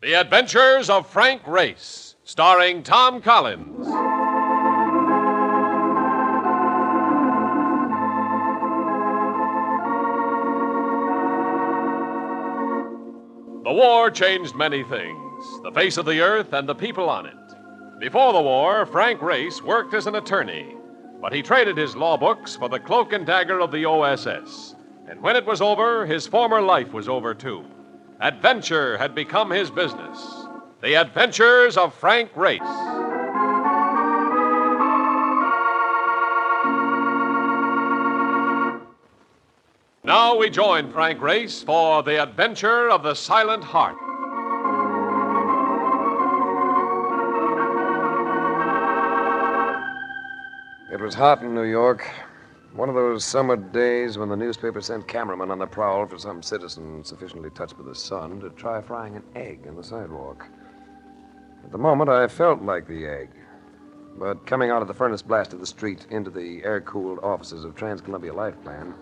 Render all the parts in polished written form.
The Adventures of Frank Race, starring Tom Collins. The war changed many things, the face of the earth and the people on it. Before the war, Frank Race worked as an attorney, but he traded his law books for the cloak and dagger of the OSS. And when it was over, his former life was over too. Adventure had become his business. The Adventures of Frank Race. Now we join Frank Race for The Adventure of the Silent Heart. It was hot in New York. One of those summer days when the newspaper sent cameramen on the prowl for some citizen sufficiently touched with the sun to try frying an egg on the sidewalk. At the moment, I felt like the egg. But coming out of the furnace blast of the street into the air-cooled offices of Trans-Columbia Life Plan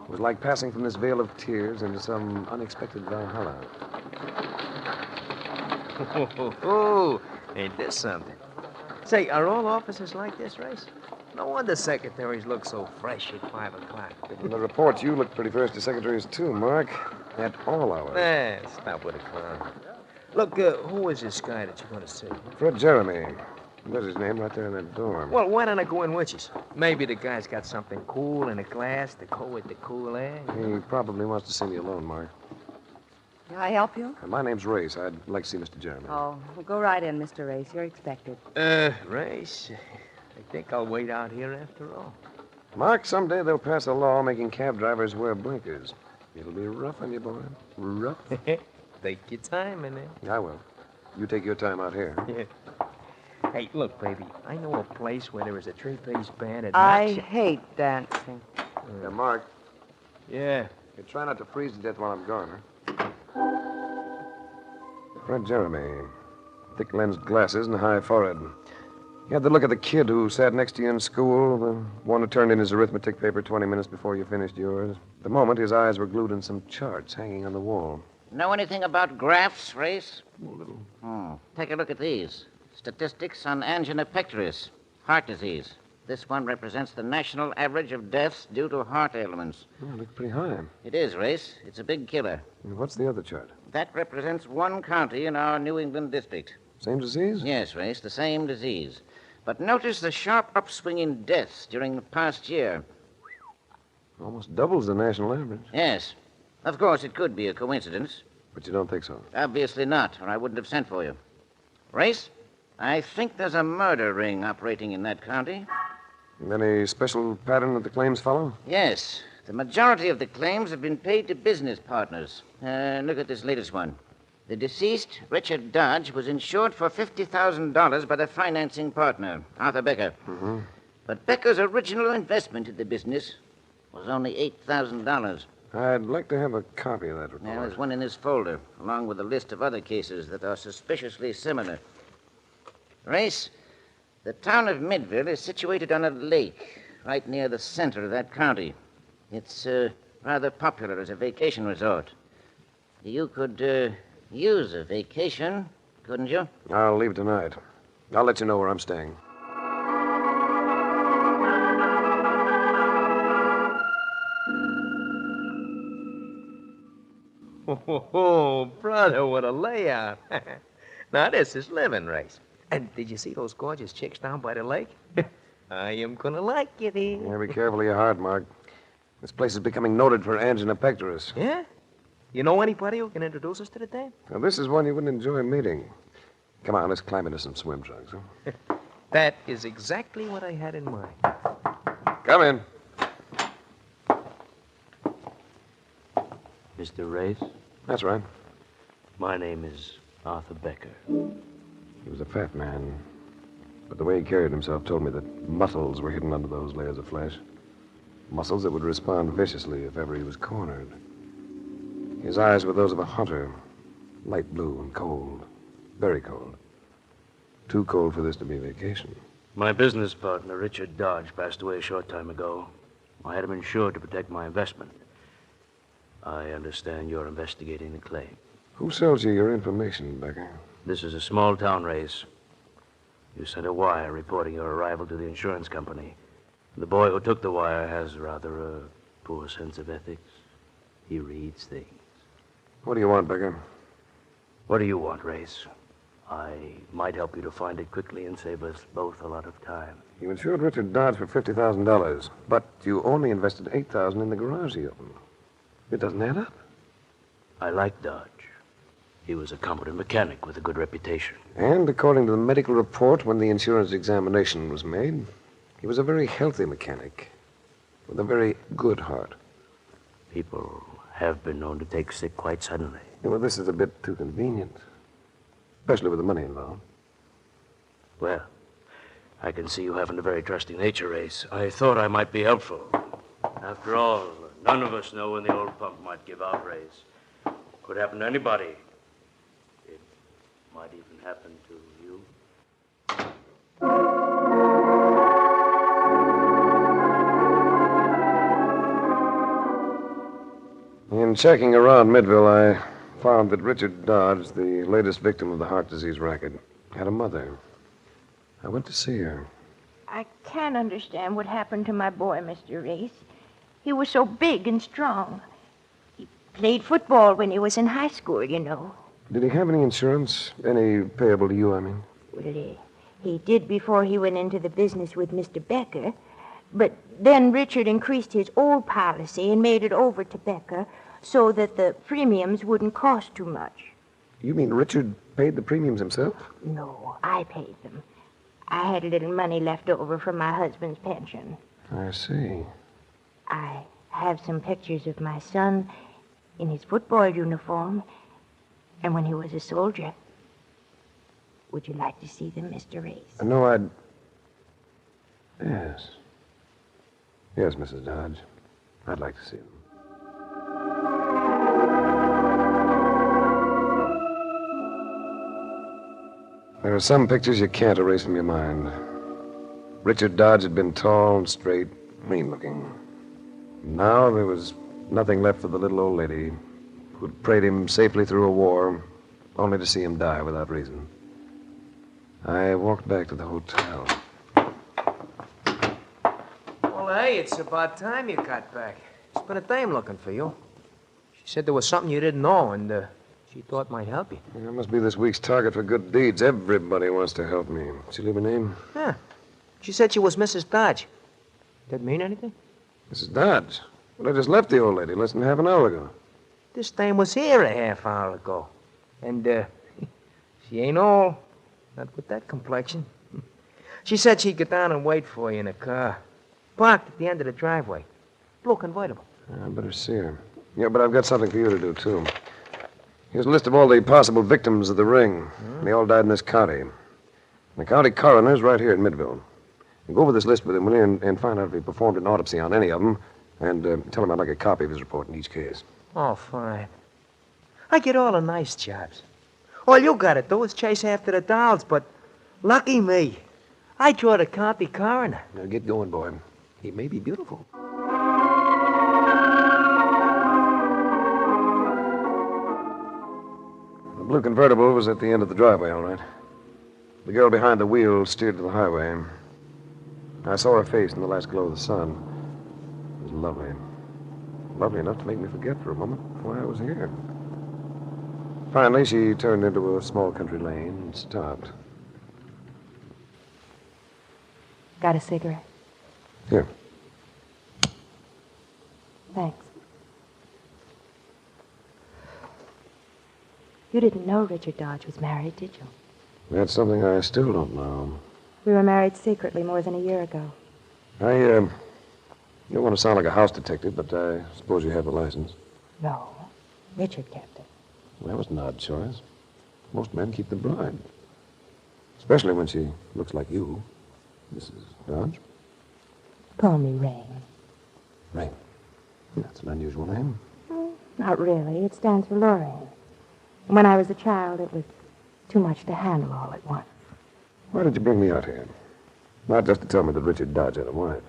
was like passing from this vale of tears into some unexpected Valhalla. Oh, ain't this something? Say, are all offices like this, Race? No wonder secretaries look so fresh at 5 o'clock. In the reports, you look pretty fresh to secretaries, too, Mark. At all hours. Stop with a clown. Look, who is this guy that you're going to see? Fred Jeremy. There's his name right there in that door. Well, why don't I go in with you? Maybe the guy's got something cool in a glass to go with the cool air. He probably wants to see me alone, Mark. Can I help you? My name's Race. I'd like to see Mr. Jeremy. Oh, well, go right in, Mr. Race. You're expected. Race, I think I'll wait out here after all. Mark, someday they'll pass a law making cab drivers wear blinkers. It'll be rough on you, boy. Rough. Take your time, innit? I will. You take your time out here. Yeah. Hey, look, baby, I know a place where there is a three-piece band at I hate dancing. Mark, Yeah. you try not to freeze to death while I'm gone, huh? Fred Jeremy. Thick-lensed glasses and a high forehead. You had the look of the kid who sat next to you in school, the one who turned in his arithmetic paper 20 minutes before you finished yours. At the moment, his eyes were glued on some charts hanging on the wall. Know anything about graphs, Race? A little. Take a look at these. Statistics on angina pectoris, heart disease. This one represents the national average of deaths due to heart ailments. Oh, it looks pretty high. It is, Race. It's a big killer. And what's the other chart? That represents one county in our New England district. Same disease? Yes, Race, the same disease. But notice the sharp upswing in deaths during the past year. Almost doubles the national average. Yes. Of course, it could be a coincidence. But you don't think so? Obviously not, or I wouldn't have sent for you. Race, I think there's a murder ring operating in that county. Any special pattern that the claims follow? Yes. The majority of the claims have been paid to business partners. Look at this latest one. The deceased, Richard Dodge, was insured for $50,000 by the financing partner, Arthur Becker. Mm-hmm. But Becker's original investment in the business was only $8,000. I'd like to have a copy of that report. Now, there's one in this folder, along with a list of other cases that are suspiciously similar. Race, the town of Midville is situated on a lake right near the center of that county. It's rather popular as a vacation resort. You could use a vacation, couldn't you? I'll leave tonight. I'll let you know where I'm staying. Oh, brother, what a layout. Now, this is living, Race. And did you see those gorgeous chicks down by the lake? I am gonna like it here. Yeah, be careful of your heart, Mark. This place is becoming noted for angina pectoris. Yeah? You know anybody who can introduce us to the dame? Now, this is one you wouldn't enjoy meeting. Come on, let's climb into some swim trunks, huh? That is exactly what I had in mind. Come in. Mr. Race, That's right. my name is Arthur Becker. He was a fat man. But the way he carried himself told me that muscles were hidden under those layers of flesh. Muscles that would respond viciously if ever he was cornered. His eyes were those of a hunter. Light blue and cold. Very cold. Too cold for this to be a vacation. My business partner, Richard Dodge, passed away a short time ago. I had him insured to protect my investment. I understand you're investigating the claim. Who sells you your information, Becker? This is a small town race. You sent a wire reporting your arrival to the insurance company. The boy who took the wire has rather a poor sense of ethics. He reads things. What do you want, Becker? What do you want, Race? I might help you to find it quickly and save us both a lot of time. You insured Richard Dodge for $50,000, but you only invested $8,000 in the garage he opened. It doesn't add up. I like Dodge. He was a competent mechanic with a good reputation. And according to the medical report, when the insurance examination was made, he was a very healthy mechanic with a very good heart. People have been known to take sick quite suddenly. Yeah, well, this is a bit too convenient, especially with the money involved. Well, I can see you haven't a very trusting nature, Race. I thought I might be helpful. After all, none of us know when the old pump might give out, Race. Could happen to anybody. It might even happen to you. In checking around Midville, I found that Richard Dodge, the latest victim of the heart disease racket, had a mother. I went to see her. I can't understand what happened to my boy, Mr. Race. He was so big and strong. He played football when he was in high school, you know. Did he have any insurance? Any payable to you, I mean? Well, he did before he went into the business with Mr. Becker. But then Richard increased his old policy and made it over to Becker so that the premiums wouldn't cost too much. You mean Richard paid the premiums himself? No, I paid them. I had a little money left over from my husband's pension. I see. I have some pictures of my son in his football uniform and when he was a soldier. Would you like to see them, Mr. Race? No, I'd... Yes. Yes, Mrs. Dodge. I'd like to see them. There are some pictures you can't erase from your mind. Richard Dodge had been tall and straight, mean-looking. Now there was nothing left for the little old lady who'd prayed him safely through a war, only to see him die without reason. I walked back to the hotel. Well, hey, it's about time you got back. It's been a dame looking for you. She said there was something you didn't know, and she thought might help you. I must be this week's target for good deeds. Everybody wants to help me. She leave a name? Yeah. She said she was Mrs. Dodge. That mean anything? Mrs. Dodge. Well, I just left the old lady less than half an hour ago. This dame was here a half hour ago. And, she ain't old. Not with that complexion. She said she'd get down and wait for you in a car. Parked at the end of the driveway. Blue convertible. I better see her. Yeah, but I've got something for you to do, too. Here's a list of all the possible victims of the ring. They all died in this county. The county coroner's right here in Midville. You go over this list with him, will you, and find out if he performed an autopsy on any of them, and tell him I'd like a copy of his report in each case. Oh, fine. I get all the nice jobs. All you gotta do is chase after the dolls, but lucky me. I draw the county coroner. Now get going, boy. He may be beautiful. The blue convertible was at the end of the driveway, all right. The girl behind the wheel steered to the highway. I saw her face in the last glow of the sun. It was lovely. Lovely enough to make me forget for a moment why I was here. Finally, she turned into a small country lane and stopped. Got a cigarette? Here. Thanks. You didn't know Richard Dodge was married, did you? That's something I still don't know. We were married secretly more than a year ago. I don't want to sound like a house detective, but I suppose you have a license. No. Richard kept it. Well, that was an odd choice. Most men keep the bride. Especially when she looks like you, Mrs. Dodge. Call me Rain. Rain. That's an unusual name. Not really. It stands for Lorraine. When I was a child, it was too much to handle all at once. Why did you bring me out here? Not just to tell me that Richard Dodge had a wife.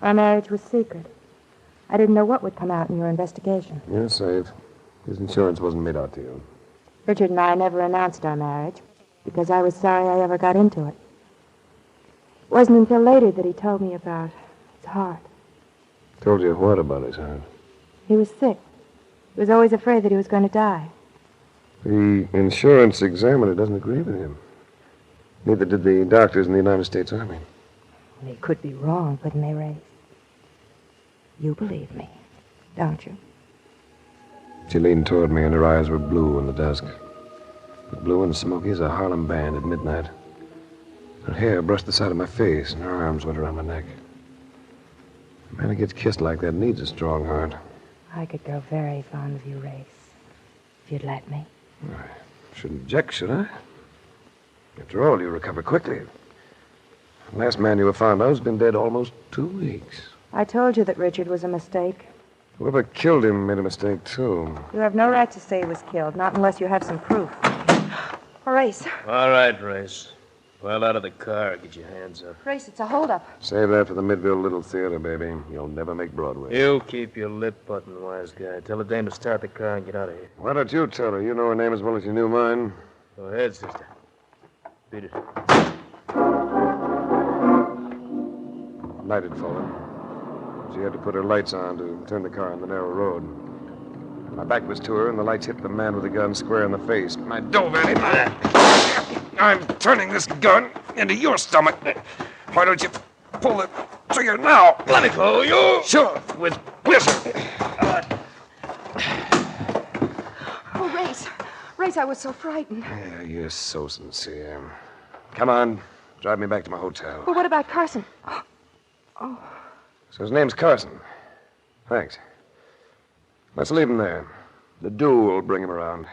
Our marriage was secret. I didn't know what would come out in your investigation. You're safe. His insurance wasn't made out to you. Richard and I never announced our marriage because I was sorry I ever got into it. It wasn't until later that he told me about his heart. Told you what about his heart? He was sick. He was always afraid that he was going to die. The insurance examiner doesn't agree with him. Neither did the doctors in the United States Army. They could be wrong, couldn't they, Ray? You believe me, don't you? She leaned toward me, and her eyes were blue in the dusk. Blue and smoky as a Harlem band at midnight. Her hair brushed the side of my face, and her arms went around my neck. A man who gets kissed like that needs a strong heart. I could grow very fond of you, Race, if you'd let me. I shouldn't object, should I? After all, you recover quickly. The last man you were found out has been dead almost 2 weeks. I told you that Richard was a mistake. Whoever killed him made a mistake, too. You have no right to say he was killed, not unless you have some proof. Race. All right, Race. Pile out of the car. Get your hands up. Race, it's a holdup. Save that for the Midville Little Theater, baby. You'll never make Broadway. You keep your lip button, wise guy. Tell the dame to start the car and get out of here. Why don't you tell her? You know her name as well as you knew mine. Go ahead, sister. Beat it. Night had fallen. She had to put her lights on to turn the car on the narrow road. My back was to her, and the lights hit the man with the gun square in the face. I dove at him. I'm turning this gun into your stomach. Why don't you pull the trigger now? Let me go, you! Sure, with pleasure. Oh, Race. Race, I was so frightened. Yeah, you're so sincere. Come on, drive me back to my hotel. Well, what about Carson? So his name's Carson. Thanks. Let's leave him there. The dew will bring him around.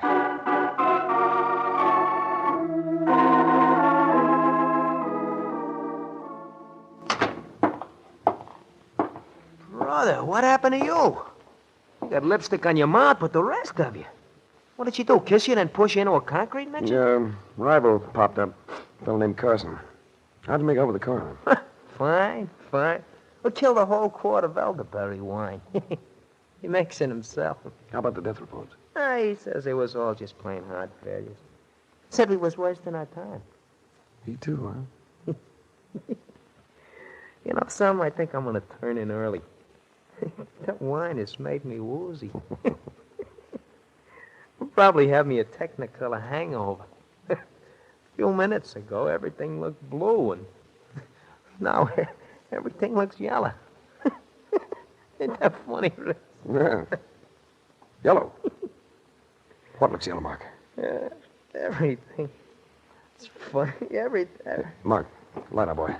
Brother, what happened to you? You got lipstick on your mouth, but the rest of you. What did she do, kiss you and then push you into a concrete mixer? Rival popped up. A fellow named Carson. How'd you make out with the coroner? Fine. We'll kill the whole quart of elderberry wine. He makes it himself. How about the death reports? He says it was all just plain heart failures. Said we was wasting our time. He too, huh? You know, some I think I'm going to turn in early. That wine has made me woozy. Will probably have me a Technicolor hangover. A few minutes ago, everything looked blue, and now everything looks yellow. Ain't that funny, Rick? Yeah. Yellow. What looks yellow, Mark? Everything. It's funny. Everything. Mark, light up, boy.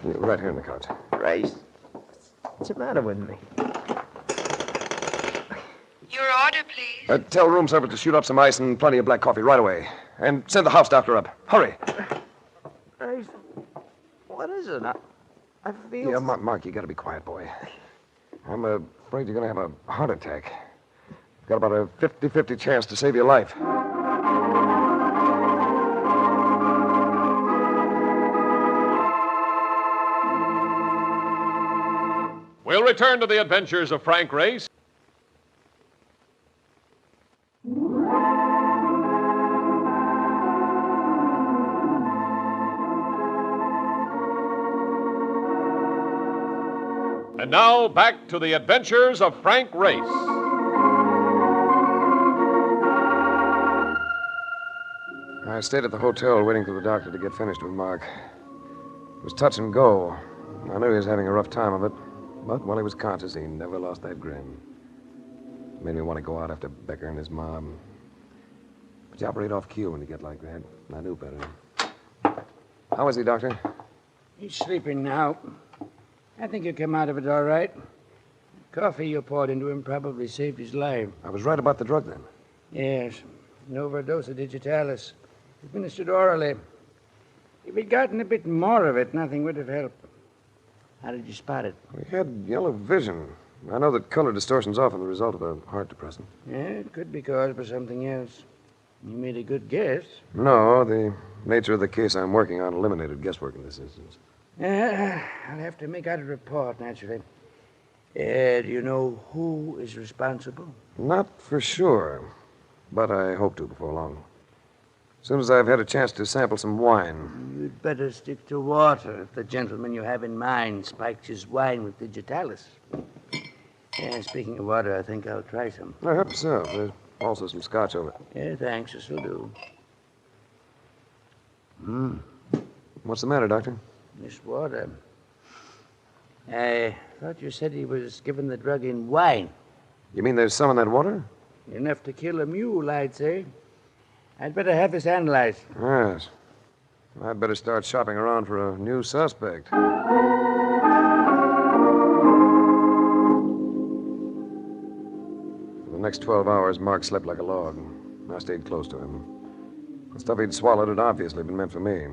You're right here in the couch. Race. What's the matter with me? Your order, please. Tell room service to shoot up some ice and plenty of black coffee right away. And send the house doctor up. Hurry. Race. What is it? I feel... Yeah, Mark, you gotta be quiet, boy. I'm afraid you're gonna have a heart attack. Got about a 50-50 chance to save your life. We'll return to the adventures of Frank Race. And now, back to the adventures of Frank Race. I stayed at the hotel waiting for the doctor to get finished with Mark. It was touch and go. I knew he was having a rough time of it, but while he was conscious, he never lost that grin. It made me want to go out after Becker and his mom. But you operate off cue when you get like that. I knew better. How is he, Doctor? He's sleeping now. I think he'll come out of it all right. The coffee you poured into him probably saved his life. I was right about the drug, then. Yes, an overdose of digitalis. Administered orally. If he'd gotten a bit more of it, nothing would have helped. How did you spot it? He had yellow vision. I know that color distortion's often the result of a heart depressant. Yeah, it could be caused by something else. You made a good guess. No, the nature of the case I'm working on eliminated guesswork in this instance. I'll have to make out a report, naturally. Do you know who is responsible? Not for sure, but I hope to before long. As soon as I've had a chance to sample some wine. You'd better stick to water if the gentleman you have in mind spiked his wine with digitalis. Yeah, speaking of water, I think I'll try some. I hope so. There's also some scotch over it. Yeah, thanks. This'll do. What's the matter, Doctor? This water. I thought you said he was given the drug in wine. You mean there's some in that water? Enough to kill a mule, I'd say. I'd better have this analyzed. Yes. I'd better start shopping around for a new suspect. For the next 12 hours, Mark slept like a log. I stayed close to him. The stuff he'd swallowed had obviously been meant for me.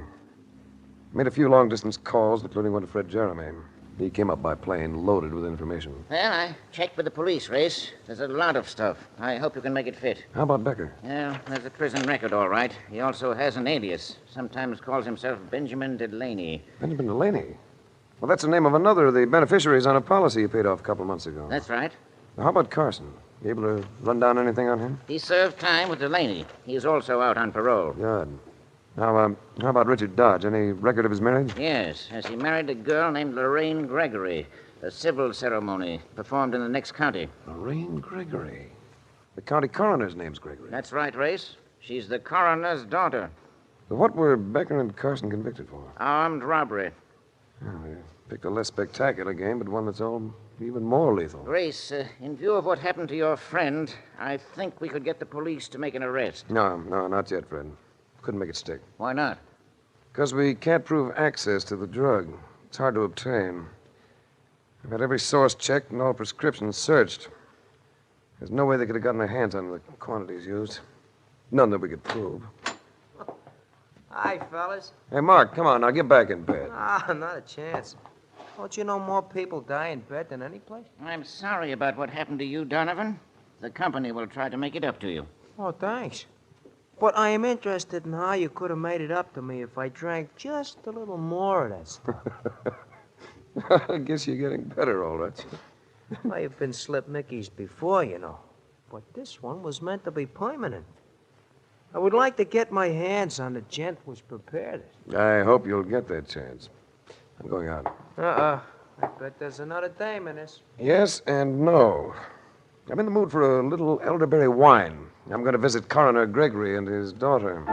Made a few long-distance calls, including one to Fred Jeremy. He came up by plane loaded with information. Well, I checked with the police, Race. There's a lot of stuff. I hope you can make it fit. How about Becker? Yeah, there's a prison record, all right. He also has an alias. Sometimes calls himself Benjamin Delaney. Benjamin Delaney? Well, that's the name of another of the beneficiaries on a policy you paid off a couple of months ago. That's right. Now, how about Carson? You able to run down anything on him? He served time with Delaney. He's also out on parole. Good. How about Richard Dodge? Any record of his marriage? Yes, as he married a girl named Lorraine Gregory. A civil ceremony performed in the next county. Lorraine Gregory. The county coroner's name's Gregory. That's right, Race. She's the coroner's daughter. So what were Becker and Carson convicted for? Armed robbery. Oh, they picked a less spectacular game, but one that's all even more lethal. Race, in view of what happened to your friend, I think we could get the police to make an arrest. No, not yet, Fred. Couldn't make it stick. Why not? Because we can't prove access to the drug. It's hard to obtain. I've had every source checked and all prescriptions searched. There's no way they could have gotten their hands on the quantities used. None that we could prove. Hi, fellas. Hey, Mark, come on now. Get back in bed. Ah, not a chance. Don't you know more people die in bed than any place? I'm sorry about what happened to you, Donovan. The company will try to make it up to you. Oh, thanks. But I am interested in how you could have made it up to me if I drank just a little more of that stuff. I guess you're getting better, all right. I've been slip Mickeys before, you know. But this one was meant to be permanent. I would like to get my hands on the gent who's prepared it. I hope you'll get that chance. I'm going out. I bet there's another dame in this. Yes and no. I'm in the mood for a little elderberry wine. I'm going to visit Coroner Gregory and his daughter.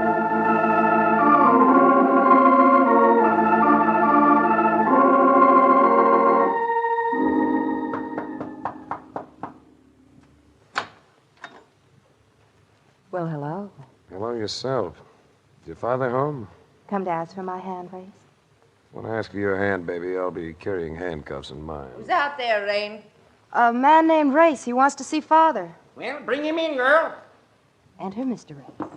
Well, hello. Hello yourself. Is your father home? Come to ask for my hand, Race? When I ask for your hand, baby, I'll be carrying handcuffs in mine. Who's out there, Rain? A man named Race. He wants to see Father. Well, bring him in, girl. Enter, Mr. Race.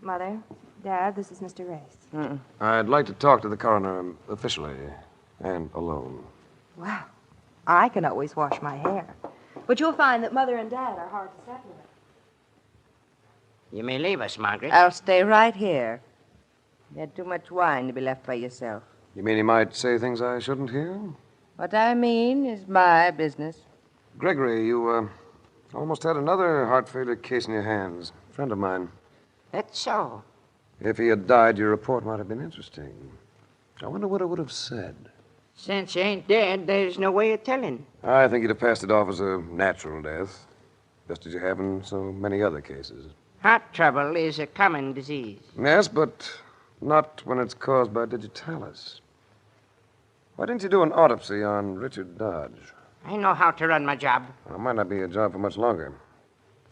Mother, Dad, this is Mr. Race. I'd like to talk to the coroner officially and alone. Wow. I can always wash my hair. But you'll find that Mother and Dad are hard to separate. You may leave us, Margaret. I'll stay right here. You had too much wine to be left by yourself. You mean he might say things I shouldn't hear? What I mean is my business. Gregory, you almost had another heart failure case in your hands. Friend of mine. That's so. If he had died, your report might have been interesting. I wonder what it would have said. Since he ain't dead, there's no way of telling. I think you'd have passed it off as a natural death, just as you have in so many other cases. Heart trouble is a common disease. Yes, but not when it's caused by digitalis. Why didn't you do an autopsy on Richard Dodge? I know how to run my job. Well, it might not be a job for much longer.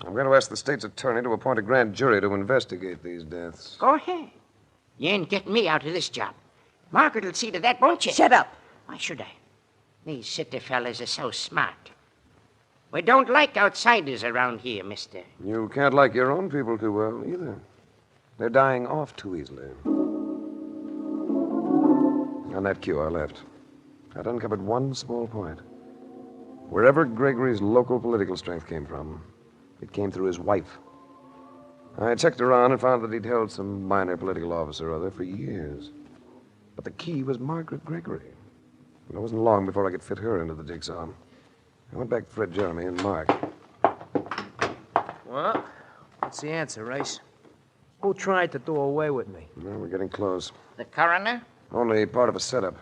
I'm going to ask the state's attorney to appoint a grand jury to investigate these deaths. Go ahead. You ain't getting me out of this job. Margaret will see to that, won't you? Shut up. Why should I? These city fellas are so smart. We don't like outsiders around here, mister. You can't like your own people too well, either. They're dying off too easily. On that cue, I left. I'd uncovered one small point. Wherever Gregory's local political strength came from, it came through his wife. I checked around and found that he'd held some minor political office or other for years. But the key was Margaret Gregory. And it wasn't long before I could fit her into the jigsaw. I went back to Fred Jeremy and Mark. Well, what's the answer, Race? Who tried to do away with me? Well, we're getting close. The coroner? Only part of a setup.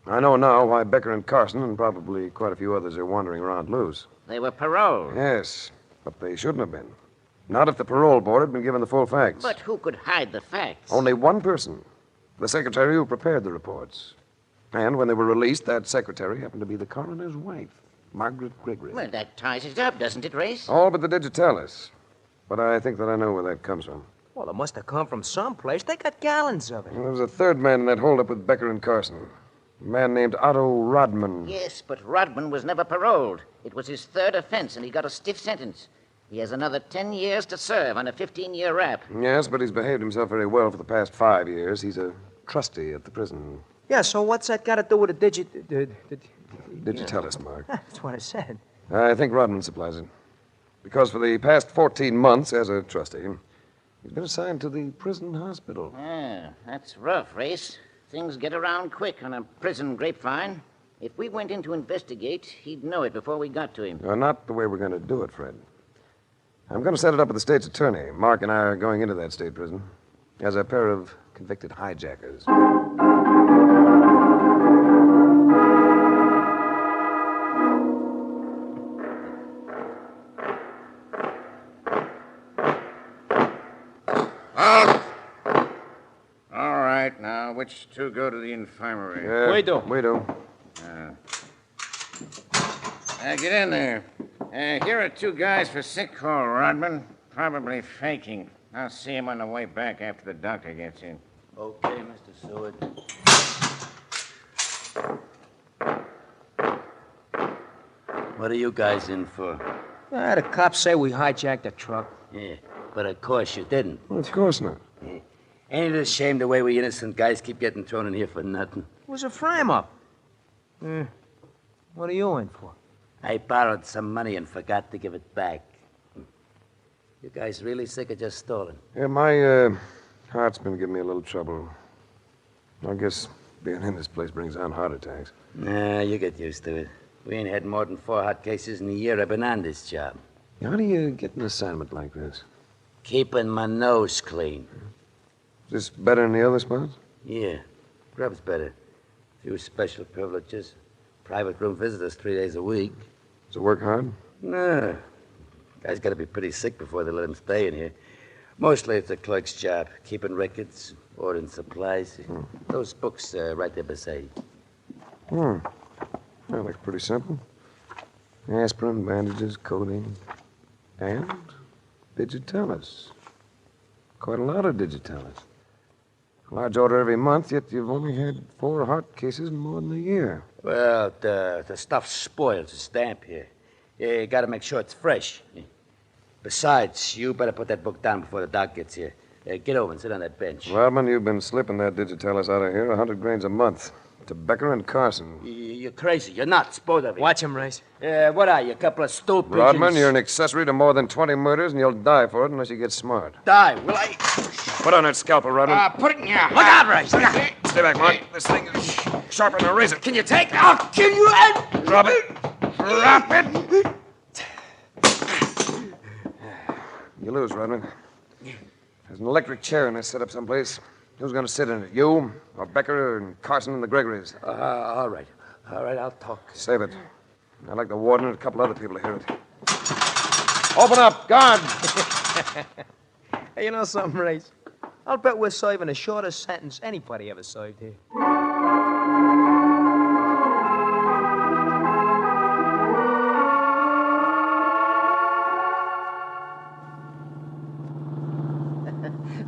I know now why Becker and Carson and probably quite a few others are wandering around loose. They were paroled. Yes, but they shouldn't have been. Not if the parole board had been given the full facts. But who could hide the facts? Only one person. The secretary who prepared the reports. And when they were released, that secretary happened to be the coroner's wife, Margaret Gregory. Well, that ties it up, doesn't it, Race? All but the digitalis. But I think that I know where that comes from. Well, it must have come from someplace. They got gallons of it. Well, there was a third man in that holdup with Becker and Carson. A man named Otto Rodman. Yes, but Rodman was never paroled. It was his third offense, and he got a stiff sentence. He has another 10 years to serve on a 15-year rap. Yes, but he's behaved himself very well for the past 5 years. He's a trustee at the prison. Yeah, so what's that got to do with the Digitalis, Mark. That's what I said. I think Rodman supplies it. Because for the past 14 months, as a trustee, he's been assigned to the prison hospital. Ah, that's rough, Race. Things get around quick on a prison grapevine. If we went in to investigate, he'd know it before we got to him. Not the way we're going to do it, Fred. I'm going to set it up with the state's attorney. Mark and I are going into that state prison as a pair of convicted hijackers. All right, now, which two go to the infirmary? We do. We do. Get in there. Here are two guys for sick call, Rodman. Probably faking. I'll see him on the way back after the doctor gets in. Okay, Mr. Seward. What are you guys in for? The cops say we hijacked a truck. Yeah, but of course you didn't. Well, of course not. Ain't it a shame the way we innocent guys keep getting thrown in here for nothing? It was a frame-up. What are you in for? I borrowed some money and forgot to give it back. You guys really sick of just stalling? Yeah, my heart's been giving me a little trouble. I guess being in this place brings on heart attacks. Nah, you get used to it. We ain't had more than 4 hot cases in a year I've been on this job. How do you get an assignment like this? Keeping my nose clean. Is this better than the other spots? Yeah, grub's better. Few special privileges. Private room visitors 3 days a week. Does it work hard? Nah. Guy's got to be pretty sick before they let him stay in here. Mostly it's a clerk's job, keeping records, ordering supplies. Those books right there beside you. That looks pretty simple. Aspirin, bandages, codeine, and digitalis. Quite a lot of digitalis. Large order every month, yet you've only had 4 heart cases in more than a year. Well, the stuff spoils the stamp here. You got to make sure it's fresh. Besides, you better put that book down before the doc gets here. Get over and sit on that bench. Rodman, you've been slipping that digitalis out of here 100 grains a month. To Becker and Carson. You're crazy. You're nuts, both of you. Watch him, Race. What are you, a couple of stool pigeons? Rodman, you're an accessory to more than 20 murders, and you'll die for it unless you get smart. Die, will I? Put on that scalpel, Rodman. Put it in your... Look out, Race! Stay back, Mark. This thing is sharper than a razor. Can you take... I'll kill you and... Drop it. Drop it. You lose, Rodman. There's an electric chair in this setup someplace. Who's going to sit in it? You, or Becker, and Carson, and the Gregorys? All right. All right, I'll talk. Save it. I'd like the warden and a couple other people to hear it. Open up, guard! Hey, you know something, Race? I'll bet we're serving the shortest sentence anybody ever served here.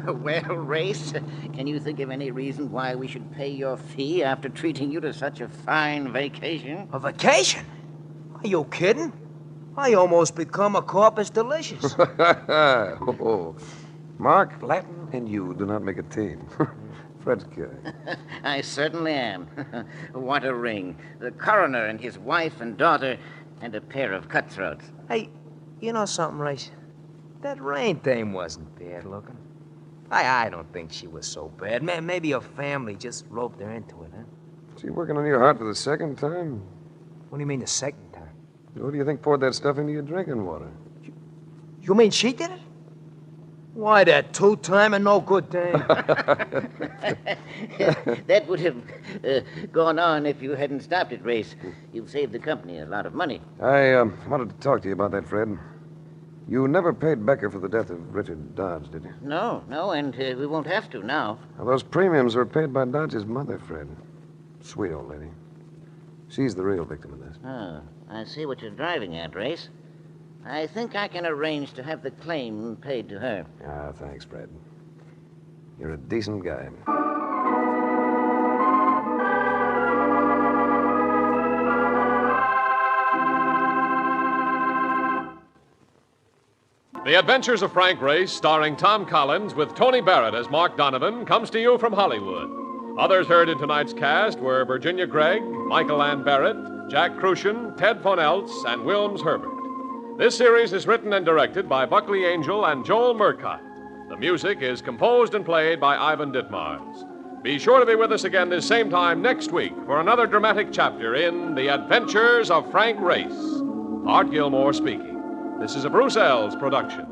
Well, Race, can you think of any reason why we should pay your fee after treating you to such a fine vacation? A vacation? Are you kidding? I almost become a corpus delicious. Oh. Mark, Latin and you do not make a team. Fred's guy. I certainly am. What a ring. The coroner and his wife and daughter, and a pair of cutthroats. Hey, you know something, Race? That rain thing wasn't bad looking. I don't think she was so bad. Maybe her family just roped her into it, huh? She working on your heart for the second time? What do you mean the second time? Who do you think poured that stuff into your drinking water? You mean she did it? Why, that two-timer, no good thing. That would have gone on if you hadn't stopped it, Race. You've saved the company a lot of money. I wanted to talk to you about that, Fred. You never paid Becker for the death of Richard Dodge, did you? No, and we won't have to now. Now, those premiums were paid by Dodge's mother, Fred. Sweet old lady. She's the real victim of this. Oh, I see what you're driving at, Race. I think I can arrange to have the claim paid to her. Ah, thanks, Fred. You're a decent guy. The Adventures of Frank Race, starring Tom Collins with Tony Barrett as Mark Donovan, comes to you from Hollywood. Others heard in tonight's cast were Virginia Gregg, Michael Ann Barrett, Jack Crucian, Ted Von Eltz, and Wilms Herbert. This series is written and directed by Buckley Angel and Joel Murcott. The music is composed and played by Ivan Ditmars. Be sure to be with us again this same time next week for another dramatic chapter in The Adventures of Frank Race. Art Gilmore speaking. This is a Bruce Ells production.